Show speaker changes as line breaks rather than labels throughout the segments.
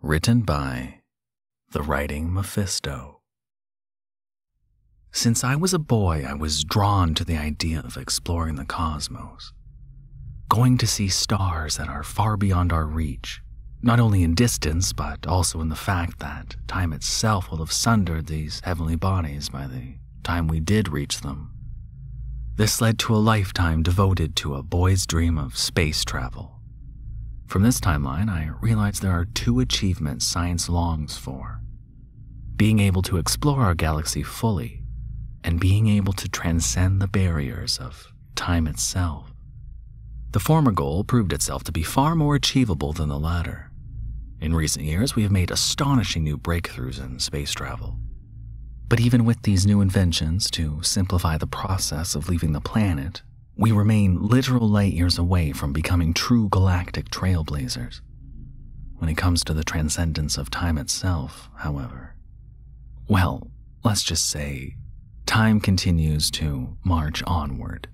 Written by TheWritingMephisto. Since I was a boy, I was drawn to the idea of exploring the cosmos, going to see stars that are far beyond our reach, not only in distance, but also in the fact that time itself will have sundered these heavenly bodies by the time we did reach them. This led to a lifetime devoted to a boy's dream of space travel. From this timeline, I realized there are two achievements science longs for: being able to explore our galaxy fully, and being able to transcend the barriers of time itself. The former goal proved itself to be far more achievable than the latter. In recent years, we have made astonishing new breakthroughs in space travel. But even with these new inventions to simplify the process of leaving the planet, we remain literal light years away from becoming true galactic trailblazers. When it comes to the transcendence of time itself, however, well, let's just say, time continues to march onward.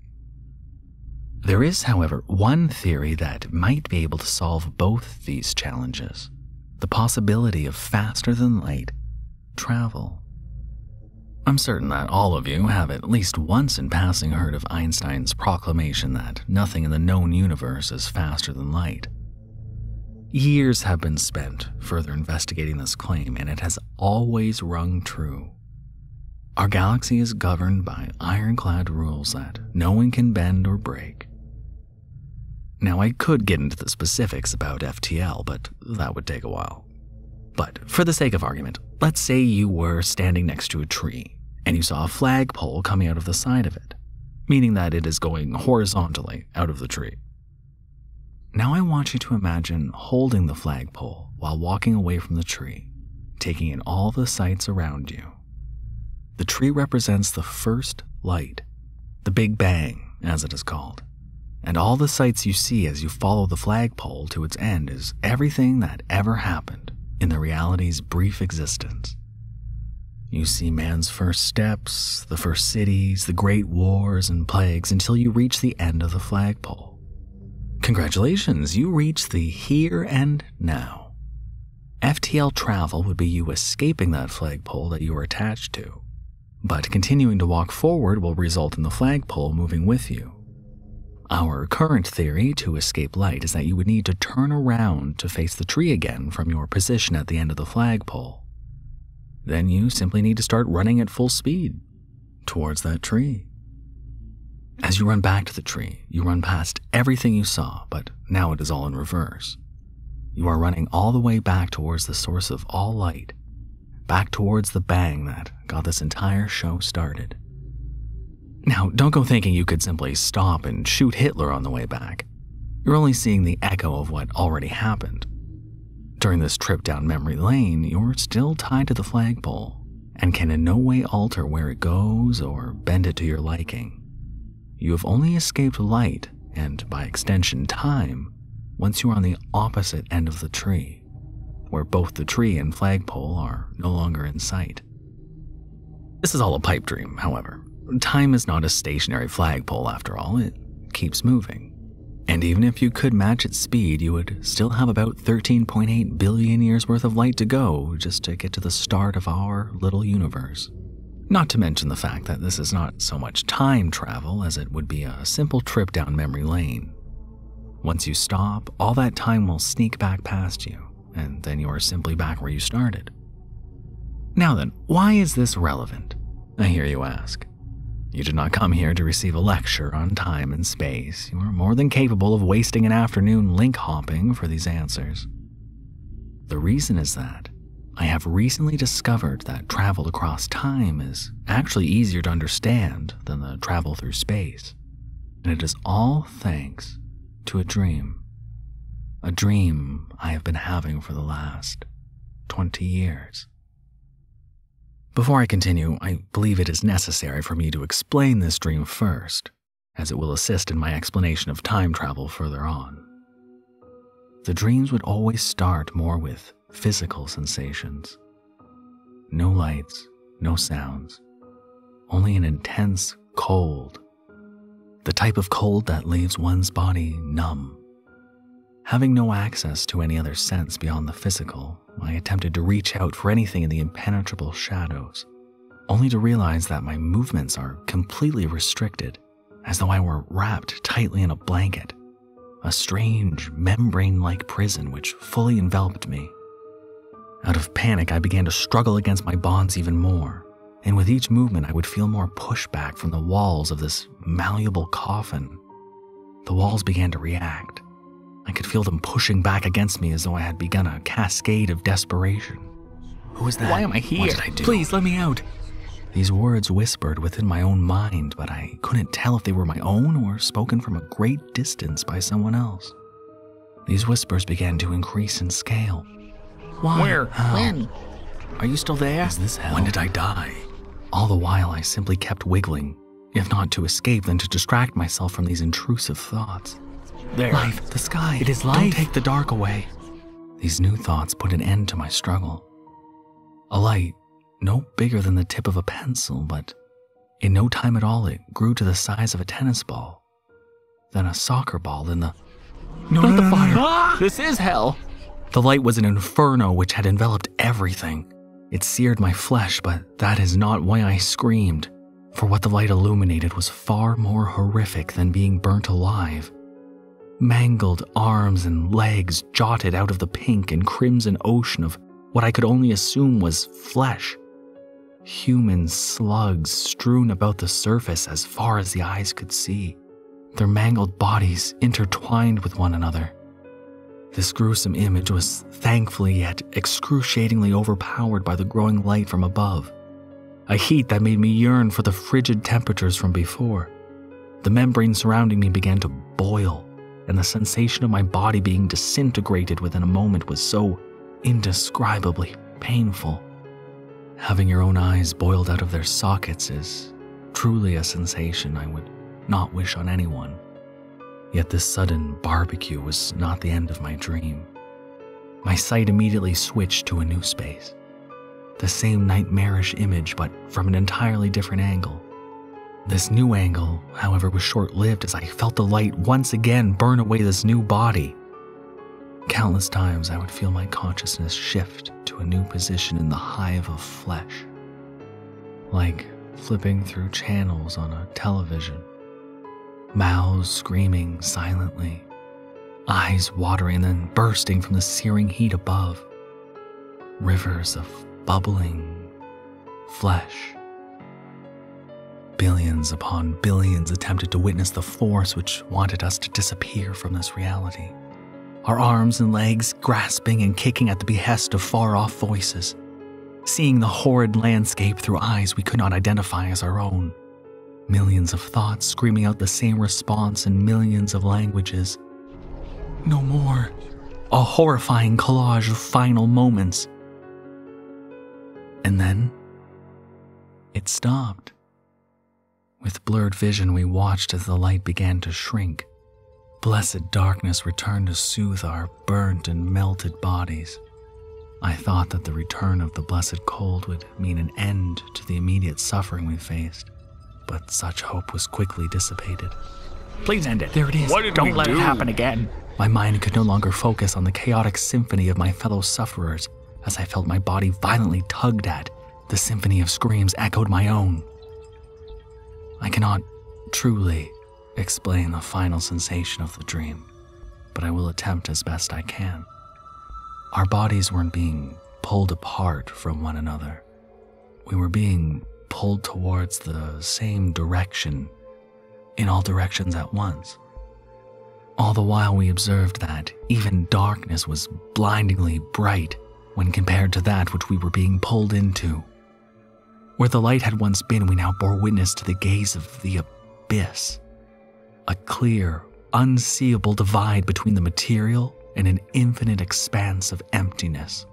There is, however, one theory that might be able to solve both these challenges: the possibility of faster-than-light travel. I'm certain that all of you have at least once in passing heard of Einstein's proclamation that nothing in the known universe is faster than light. Years have been spent further investigating this claim, and it has always rung true. Our galaxy is governed by ironclad rules that no one can bend or break. Now, I could get into the specifics about FTL, but that would take a while. But for the sake of argument, let's say you were standing next to a tree and you saw a flagpole coming out of the side of it, meaning that it is going horizontally out of the tree. Now I want you to imagine holding the flagpole while walking away from the tree, taking in all the sights around you. The tree represents the first light, the Big Bang, as it is called. And all the sights you see as you follow the flagpole to its end is everything that ever happened in the reality's brief existence. You see man's first steps, the first cities, the great wars and plagues, until you reach the end of the flagpole. Congratulations, you reach the here and now. FTL travel would be you escaping that flagpole that you are attached to, but continuing to walk forward will result in the flagpole moving with you. Our current theory to escape light is that you would need to turn around to face the tree again from your position at the end of the flagpole. Then you simply need to start running at full speed towards that tree. As you run back to the tree, you run past everything you saw, but now it is all in reverse. You are running all the way back towards the source of all light, back towards the bang that got this entire show started. Now, don't go thinking you could simply stop and shoot Hitler on the way back. You're only seeing the echo of what already happened. During this trip down memory lane, you're still tied to the flagpole and can in no way alter where it goes or bend it to your liking. You have only escaped light, and by extension time, once you are on the opposite end of the tree, where both the tree and flagpole are no longer in sight. This is all a pipe dream, however. Time is not a stationary flagpole after all, it keeps moving. And even if you could match its speed, you would still have about 13.8 billion years worth of light to go just to get to the start of our little universe. Not to mention the fact that this is not so much time travel as it would be a simple trip down memory lane. Once you stop, all that time will sneak back past you, and then you are simply back where you started. Now then, why is this relevant? I hear you ask. You did not come here to receive a lecture on time and space. You are more than capable of wasting an afternoon link hopping for these answers. The reason is that I have recently discovered that travel across time is actually easier to understand than the travel through space. And it is all thanks to a dream. A dream I have been having for the last 20 years. Before I continue, I believe it is necessary for me to explain this dream first, as it will assist in my explanation of time travel further on. The dreams would always start more with physical sensations. No lights, no sounds, only an intense cold. The type of cold that leaves one's body numb. Having no access to any other sense beyond the physical, I attempted to reach out for anything in the impenetrable shadows, only to realize that my movements are completely restricted, as though I were wrapped tightly in a blanket, a strange, membrane-like prison which fully enveloped me. Out of panic, I began to struggle against my bonds even more, and with each movement I would feel more pushback from the walls of this malleable coffin. The walls began to react. I could feel them pushing back against me as though I had begun a cascade of desperation. Who is that?
Why am I here?
What did I do?
Please, let me out.
These words whispered within my own mind, but I couldn't tell if they were my own or spoken from a great distance by someone else. These whispers began to increase in scale. Why?
Where?
How?
When? Are you still there?
Is this hell? When did I die? All the while I simply kept wiggling, if not to escape, then to distract myself from these intrusive thoughts.
There.
Life, the sky.
It is life.
Don't take the dark away. These new thoughts put an end to my struggle. A light, no bigger than the tip of a pencil, but in no time at all it grew to the size of a tennis ball, then a soccer ball, then the...
Not the fire. Ah! This is hell.
The light was an inferno which had enveloped everything. It seared my flesh, but that is not why I screamed, for what the light illuminated was far more horrific than being burnt alive. Mangled arms and legs jotted out of the pink and crimson ocean of what I could only assume was flesh. Human slugs strewn about the surface as far as the eyes could see, their mangled bodies intertwined with one another. This gruesome image was thankfully yet excruciatingly overpowered by the growing light from above, a heat that made me yearn for the frigid temperatures from before. The membrane surrounding me began to boil, and the sensation of my body being disintegrated within a moment was so indescribably painful. Having your own eyes boiled out of their sockets is truly a sensation I would not wish on anyone. Yet this sudden barbecue was not the end of my dream. My sight immediately switched to a new space. The same nightmarish image, but from an entirely different angle. This new angle, however, was short-lived as I felt the light once again burn away this new body. Countless times I would feel my consciousness shift to a new position in the hive of flesh, like flipping through channels on a television. Mouths screaming silently, eyes watering and then bursting from the searing heat above. Rivers of bubbling flesh. Billions upon billions attempted to witness the force which wanted us to disappear from this reality. Our arms and legs grasping and kicking at the behest of far-off voices, seeing the horrid landscape through eyes we could not identify as our own. Millions of thoughts screaming out the same response in millions of languages. No more. A horrifying collage of final moments. And then, it stopped. With blurred vision, we watched as the light began to shrink. Blessed darkness returned to soothe our burnt and melted bodies. I thought that the return of the blessed cold would mean an end to the immediate suffering we faced, but such hope was quickly dissipated.
Please end it.
There it is.
Don't let it happen again.
My mind could no longer focus on the chaotic symphony of my fellow sufferers as I felt my body violently tugged at. The symphony of screams echoed my own. I cannot truly explain the final sensation of the dream, but I will attempt as best I can. Our bodies weren't being pulled apart from one another. We were being pulled towards the same direction, in all directions at once. All the while we observed that even darkness was blindingly bright when compared to that which we were being pulled into. Where the light had once been, we now bore witness to the gaze of the abyss, a clear, unseeable divide between the material and an infinite expanse of emptiness.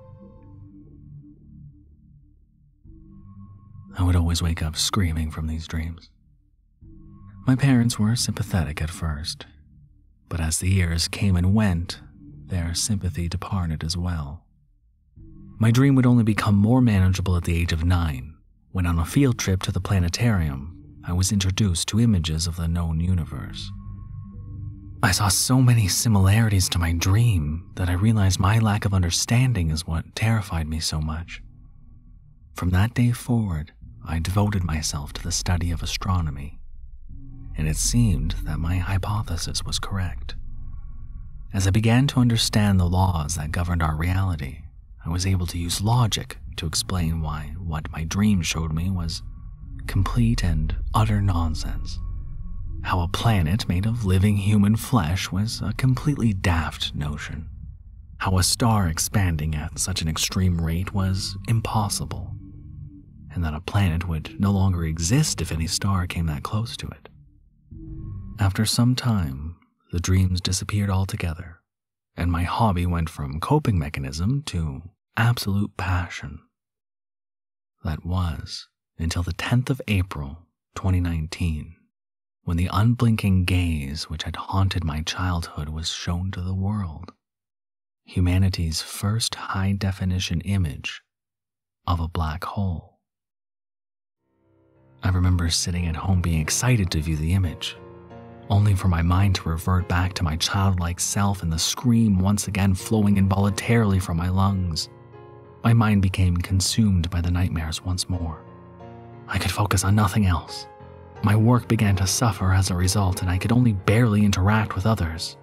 I would always wake up screaming from these dreams. My parents were sympathetic at first, but as the years came and went, their sympathy departed as well. My dream would only become more manageable at the age of 9, when on a field trip to the planetarium, I was introduced to images of the known universe. I saw so many similarities to my dream that I realized my lack of understanding is what terrified me so much. From that day forward, I devoted myself to the study of astronomy, and it seemed that my hypothesis was correct. As I began to understand the laws that governed our reality, I was able to use logic to explain why what my dream showed me was complete and utter nonsense. How a planet made of living human flesh was a completely daft notion. How a star expanding at such an extreme rate was impossible, and that a planet would no longer exist if any star came that close to it. After some time, the dreams disappeared altogether, and my hobby went from coping mechanism to absolute passion. That was until the 10th of April, 2019, when the unblinking gaze which had haunted my childhood was shown to the world. Humanity's first high-definition image of a black hole. I remember sitting at home being excited to view the image, only for my mind to revert back to my childlike self and the scream once again flowing involuntarily from my lungs. My mind became consumed by the nightmares once more. I could focus on nothing else. My work began to suffer as a result, and I could only barely interact with others,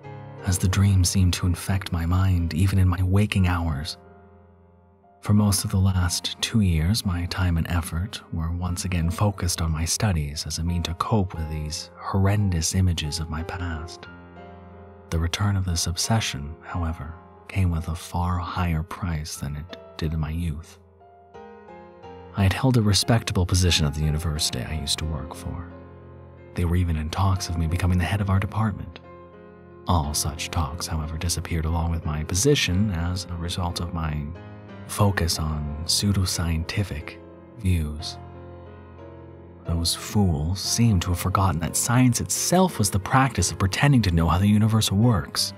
as the dream seemed to infect my mind even in my waking hours. For most of the last 2 years, my time and effort were once again focused on my studies as a means to cope with these horrendous images of my past. The return of this obsession, however, came with a far higher price than it did in my youth. I had held a respectable position at the university I used to work for. They were even in talks of me becoming the head of our department. All such talks, however, disappeared along with my position as a result of my focus on pseudoscientific views. Those fools seemed to have forgotten that science itself was the practice of pretending to know how the universe works.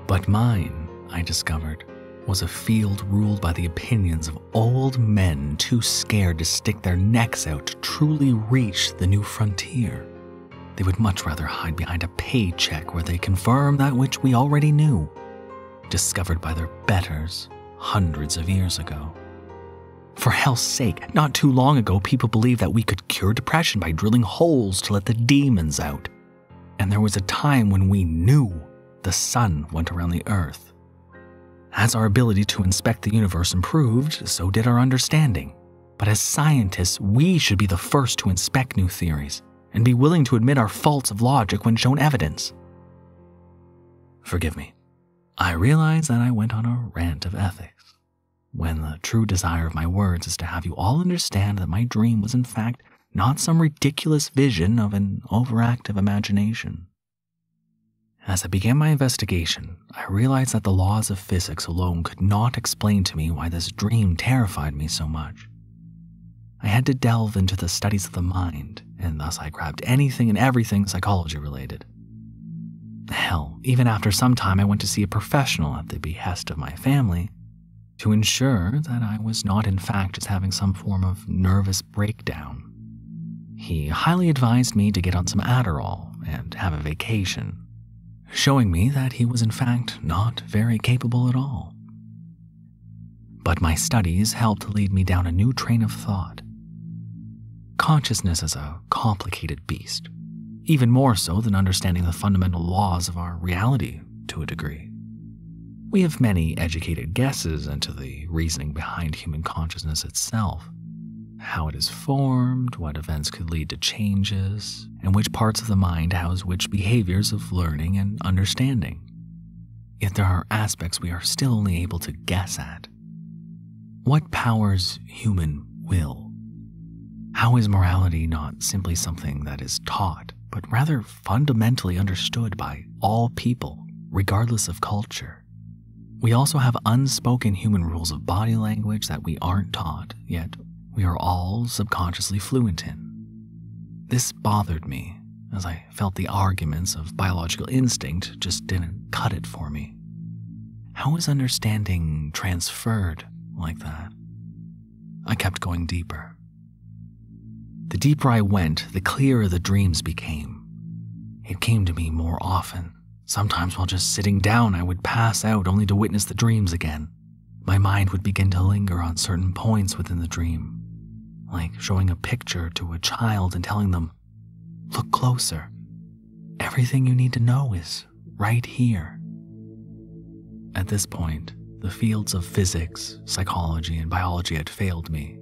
But mine, I discovered, was a field ruled by the opinions of old men too scared to stick their necks out to truly reach the new frontier. They would much rather hide behind a paycheck where they confirm that which we already knew, discovered by their betters hundreds of years ago. For hell's sake, not too long ago, people believed that we could cure depression by drilling holes to let the demons out. And there was a time when we knew the sun went around the earth. As our ability to inspect the universe improved, so did our understanding. But as scientists, we should be the first to inspect new theories and be willing to admit our faults of logic when shown evidence. Forgive me. I realize that I went on a rant of ethics, when the true desire of my words is to have you all understand that my dream was in fact not some ridiculous vision of an overactive imagination. As I began my investigation, I realized that the laws of physics alone could not explain to me why this dream terrified me so much. I had to delve into the studies of the mind, and thus I grabbed anything and everything psychology-related. Hell, even after some time I went to see a professional at the behest of my family to ensure that I was not in fact just having some form of nervous breakdown. He highly advised me to get on some Adderall and have a vacation, showing me that he was in fact not very capable at all. But my studies helped lead me down a new train of thought. Consciousness is a complicated beast, even more so than understanding the fundamental laws of our reality to a degree. We have many educated guesses into the reasoning behind human consciousness itself, how it is formed, what events could lead to changes, and which parts of the mind house which behaviors of learning and understanding. Yet there are aspects we are still only able to guess at. What powers human will? How is morality not simply something that is taught, but rather fundamentally understood by all people, regardless of culture? We also have unspoken human rules of body language that we aren't taught, yet we are all subconsciously fluent in. This bothered me, as I felt the arguments of biological instinct just didn't cut it for me. How is understanding transferred like that? I kept going deeper. The deeper I went, the clearer the dreams became. It came to me more often, Sometimes while just sitting down, I would pass out only to witness the dreams again. My mind would begin to linger on certain points within the dream, like showing a picture to a child and telling them, "Look closer. Everything you need to know is right here." At this point, the fields of physics, psychology, and biology had failed me.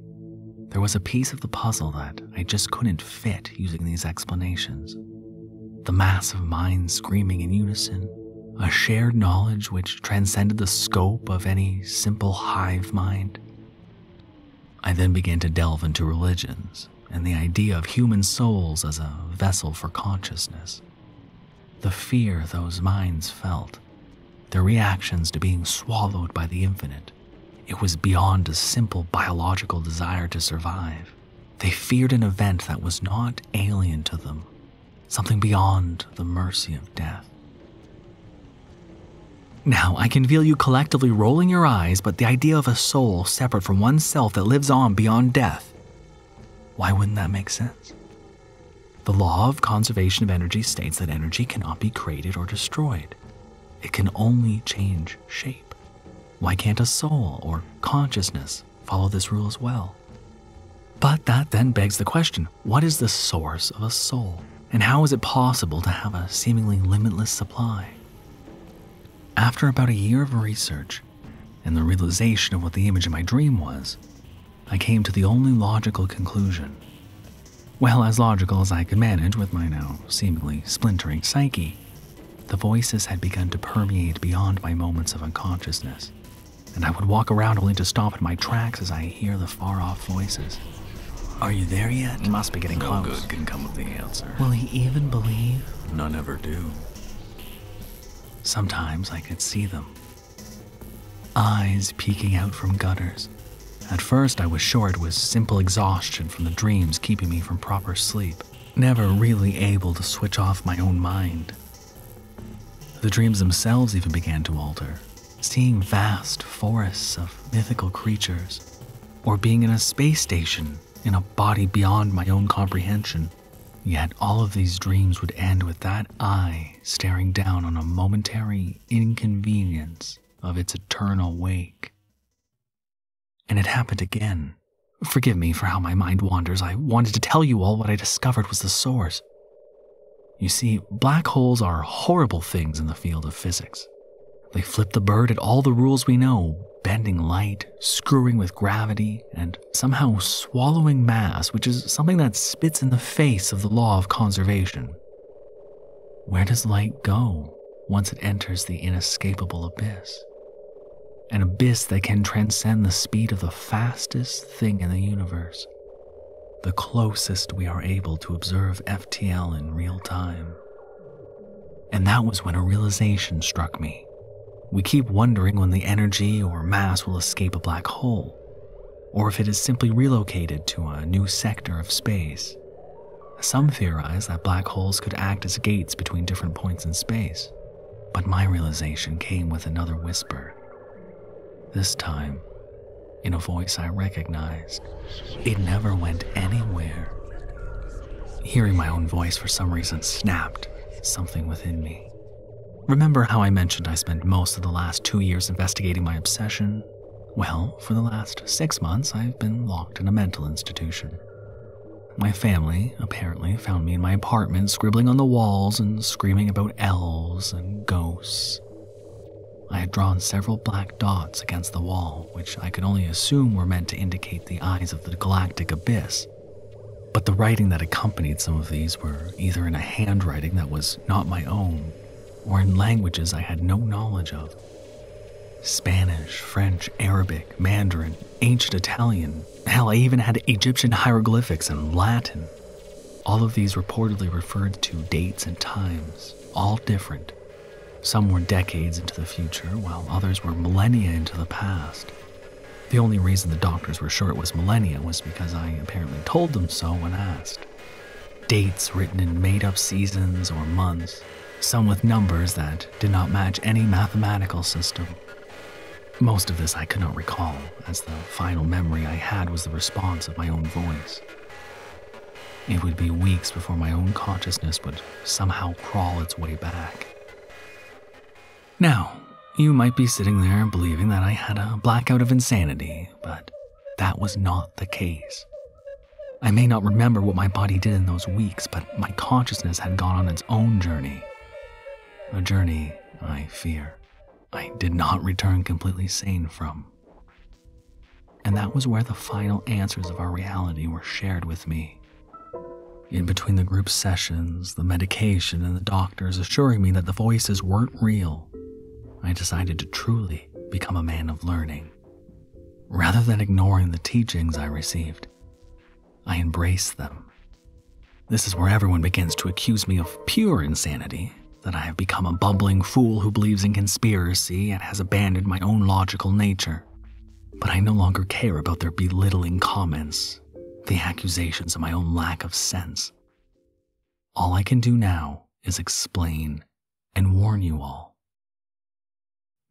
There was a piece of the puzzle that I just couldn't fit using these explanations. The mass of minds screaming in unison, a shared knowledge which transcended the scope of any simple hive mind. I then began to delve into religions and the idea of human souls as a vessel for consciousness. The fear those minds felt, their reactions to being swallowed by the infinite, it was beyond a simple biological desire to survive. They feared an event that was not alien to them, something beyond the mercy of death. Now, I can feel you collectively rolling your eyes, but the idea of a soul separate from oneself that lives on beyond death, why wouldn't that make sense? The law of conservation of energy states that energy cannot be created or destroyed. It can only change shape. Why can't a soul or consciousness follow this rule as well? But that then begs the question, what is the source of a soul? And how is it possible to have a seemingly limitless supply? After about a year of research and the realization of what the image in my dream was, I came to the only logical conclusion. Well, as logical as I could manage with my now seemingly splintering psyche, the voices had begun to permeate beyond my moments of unconsciousness, and I would walk around only to stop in my tracks as I hear the far-off voices. "Are you there yet?"
He must be getting
No
close.
good can come of the answer.
Will he even believe?
None ever do. Sometimes I could see them. Eyes peeking out from gutters. At first I was sure it was simple exhaustion from the dreams keeping me from proper sleep, never really able to switch off my own mind. The dreams themselves even began to alter, seeing vast forests of mythical creatures, or being in a space station in a body beyond my own comprehension. Yet all of these dreams would end with that eye staring down on a momentary inconvenience of its eternal wake. And it happened again. Forgive me for how my mind wanders. I wanted to tell you all what I discovered was the source. You see, black holes are horrible things in the field of physics. They flip the bird at all the rules we know, bending light, screwing with gravity, and somehow swallowing mass, which is something that spits in the face of the law of conservation. Where does light go once it enters the inescapable abyss? An abyss that can transcend the speed of the fastest thing in the universe, the closest we are able to observe FTL in real time. And that was when a realization struck me. We keep wondering when the energy or mass will escape a black hole, or if it is simply relocated to a new sector of space. Some theorize that black holes could act as gates between different points in space, but my realization came with another whisper. This time, in a voice I recognized. It never went anywhere. Hearing my own voice for some reason snapped something within me. Remember how I mentioned I spent most of the last 2 years investigating my obsession? Well, for the last 6 months, I've been locked in a mental institution. My family, apparently, found me in my apartment scribbling on the walls and screaming about elves and ghosts. I had drawn several black dots against the wall, which I could only assume were meant to indicate the eyes of the galactic abyss. But the writing that accompanied some of these were either in a handwriting that was not my own, or in languages I had no knowledge of. Spanish, French, Arabic, Mandarin, ancient Italian. Hell, I even had Egyptian hieroglyphics and Latin. All of these reportedly referred to dates and times, all different. Some were decades into the future, while others were millennia into the past. The only reason the doctors were sure it was millennia was because I apparently told them so when asked. Dates written in made-up seasons or months, some with numbers that did not match any mathematical system. Most of this I could not recall, as the final memory I had was the response of my own voice. It would be weeks before my own consciousness would somehow crawl its way back. Now, you might be sitting there believing that I had a blackout of insanity, but that was not the case. I may not remember what my body did in those weeks, but my consciousness had gone on its own journey. A journey, I fear, I did not return completely sane from. And that was where the final answers of our reality were shared with me. In between the group sessions, the medication, and the doctors assuring me that the voices weren't real, I decided to truly become a man of learning. Rather than ignoring the teachings I received, I embraced them. This is where everyone begins to accuse me of pure insanity, that I have become a bumbling fool who believes in conspiracy and has abandoned my own logical nature. But I no longer care about their belittling comments, the accusations of my own lack of sense. All I can do now is explain and warn you all.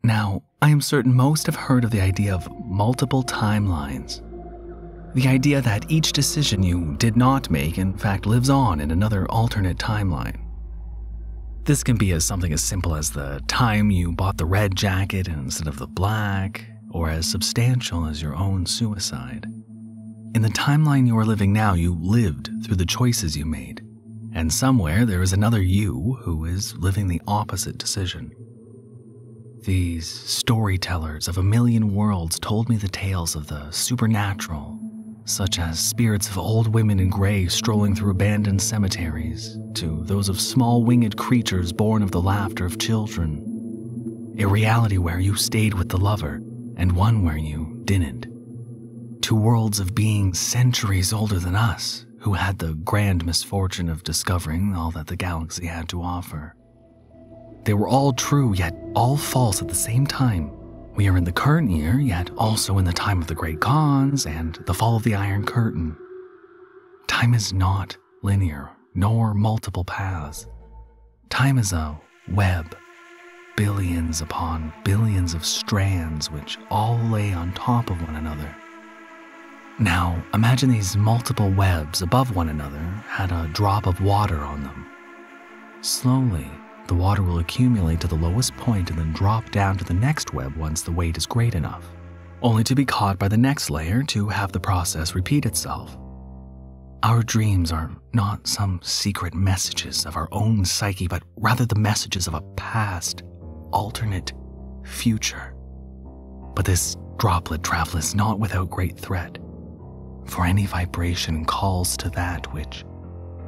Now, I am certain most have heard of the idea of multiple timelines. The idea that each decision you did not make in fact lives on in another alternate timeline. This can be something as simple as the time you bought the red jacket instead of the black, or as substantial as your own suicide. In the timeline you are living now, you lived through the choices you made, and somewhere there is another you who is living the opposite decision. These storytellers of a million worlds told me the tales of the supernatural, such as spirits of old women in gray strolling through abandoned cemeteries, to those of small winged creatures born of the laughter of children. A reality where you stayed with the lover, and one where you didn't. Two worlds of beings centuries older than us, who had the grand misfortune of discovering all that the galaxy had to offer. They were all true, yet all false at the same time. We are in the current year, yet also in the time of the Great Khans and the fall of the Iron Curtain. Time is not linear, nor multiple paths. Time is a web, billions upon billions of strands which all lay on top of one another. Now, imagine these multiple webs above one another had a drop of water on them. Slowly, the water will accumulate to the lowest point and then drop down to the next web once the weight is great enough, only to be caught by the next layer to have the process repeat itself. Our dreams are not some secret messages of our own psyche, but rather the messages of a past, alternate future. But this droplet travel is not without great threat, for any vibration calls to that which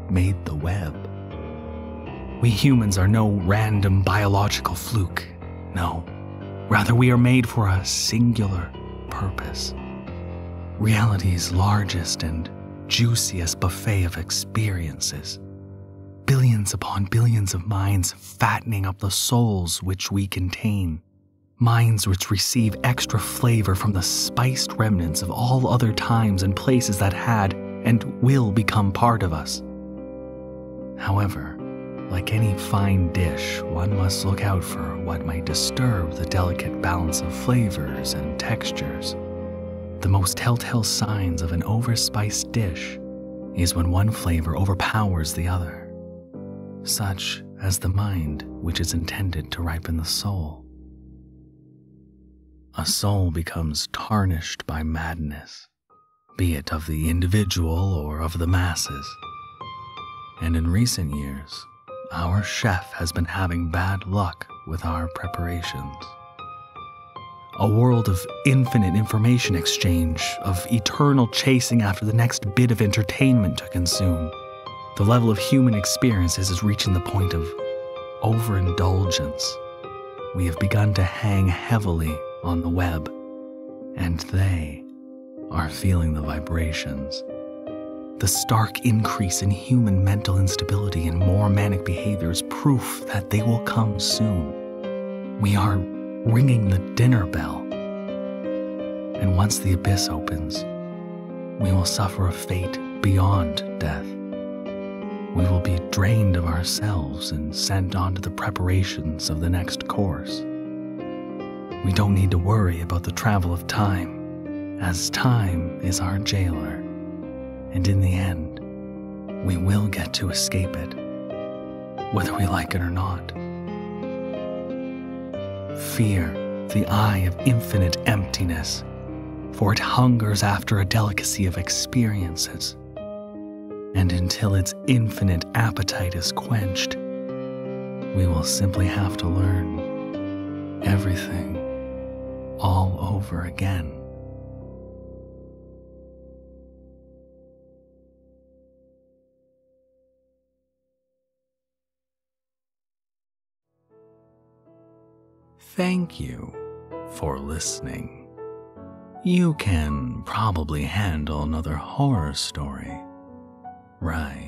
made the web. We humans are no random biological fluke, no. Rather, we are made for a singular purpose. Reality's largest and juiciest buffet of experiences. Billions upon billions of minds fattening up the souls which we contain. Minds which receive extra flavor from the spiced remnants of all other times and places that had and will become part of us. However, like any fine dish, one must look out for what might disturb the delicate balance of flavors and textures. The most telltale signs of an overspiced dish is when one flavor overpowers the other, such as the mind which is intended to ripen the soul. A soul becomes tarnished by madness, be it of the individual or of the masses. And in recent years, our chef has been having bad luck with our preparations. A world of infinite information exchange, of eternal chasing after the next bit of entertainment to consume. The level of human experiences is reaching the point of overindulgence. We have begun to hang heavily on the web, and they are feeling the vibrations. The stark increase in human mental instability and more manic behavior is proof that they will come soon. We are ringing the dinner bell. And once the abyss opens, we will suffer a fate beyond death. We will be drained of ourselves and sent on to the preparations of the next course. We don't need to worry about the travel of time, as time is our jailer. And in the end, we will get to escape it, whether we like it or not. Fear, the eye of infinite emptiness, for it hungers after a delicacy of experiences. And until its infinite appetite is quenched, we will simply have to learn everything all over again. Thank you for listening. You can probably handle another horror story, right?